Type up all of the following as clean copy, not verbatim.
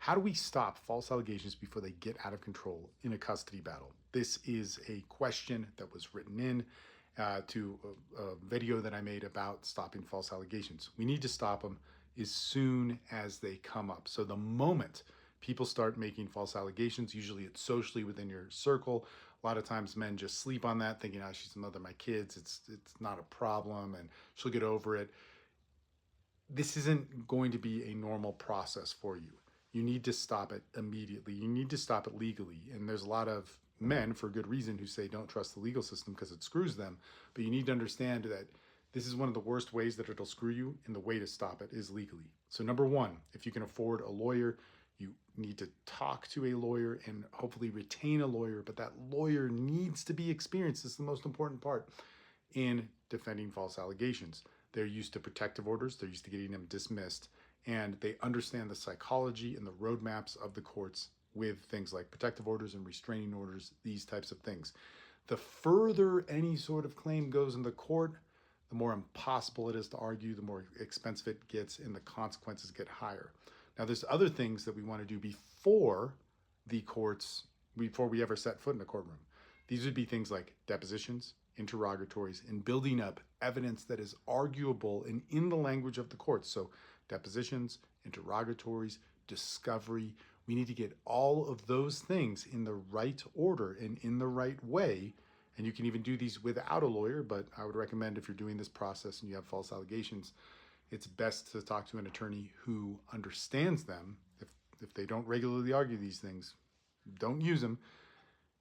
How do we stop false allegations before they get out of control in a custody battle? This is a question that was written in to a video that I made about stopping false allegations. We need to stop them as soon as they come up. So the moment people start making false allegations, usually it's socially within your circle. A lot of times men just sleep on that, thinking, oh, she's the mother of my kids. It's not a problem and she'll get over it. This isn't going to be a normal process for you. You need to stop it immediately. You need to stop it legally. And there's a lot of men, for good reason, who say don't trust the legal system because it screws them. But you need to understand that this is one of the worst ways that it'll screw you, and the way to stop it is legally. So, number one, if you can afford a lawyer, you need to talk to a lawyer and hopefully retain a lawyer, but that lawyer needs to be experienced. This is the most important part in defending false allegations. They're used to protective orders, they're used to getting them dismissed, and they understand the psychology and the roadmaps of the courts with things like protective orders and restraining orders, these types of things. The further any sort of claim goes in the court, the more impossible it is to argue, the more expensive it gets, and the consequences get higher. Now, there's other things that we want to do before the courts, before we ever set foot in the courtroom. These would be things like depositions, interrogatories, and building up evidence that is arguable and in the language of the courts. So depositions, interrogatories, discovery. We need to get all of those things in the right order and in the right way. And you can even do these without a lawyer, but I would recommend if you're doing this process and you have false allegations, it's best to talk to an attorney who understands them. If they don't regularly argue these things, don't use them.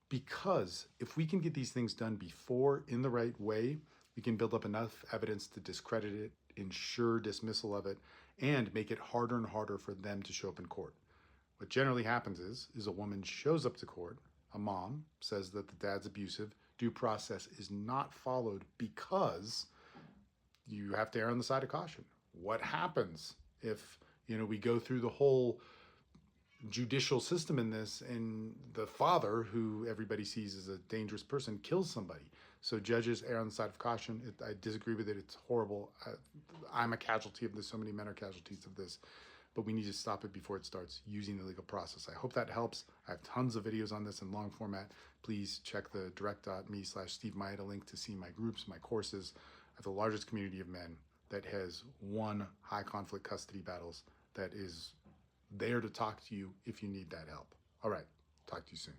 Because if we can get these things done before in the right way, we can build up enough evidence to discredit it, ensure dismissal of it, and make it harder and harder for them to show up in court. What generally happens is a woman shows up to court, a mom says that the dad's abusive, due process is not followed because you have to err on the side of caution. What happens if we go through the whole judicial system in this and the father, who everybody sees as a dangerous person, kills somebody? So judges err on the side of caution. I disagree with it. It's horrible. I'm a casualty of this. So many men are casualties of this, but we need to stop it before it starts using the legal process. I hope that helps. I have tons of videos on this in long format. Please check the direct.me/Steve Maeda link to see my groups, my courses. I have the largest community of men that has won high conflict custody battles, that is there to talk to you if you need that help. All right, talk to you soon.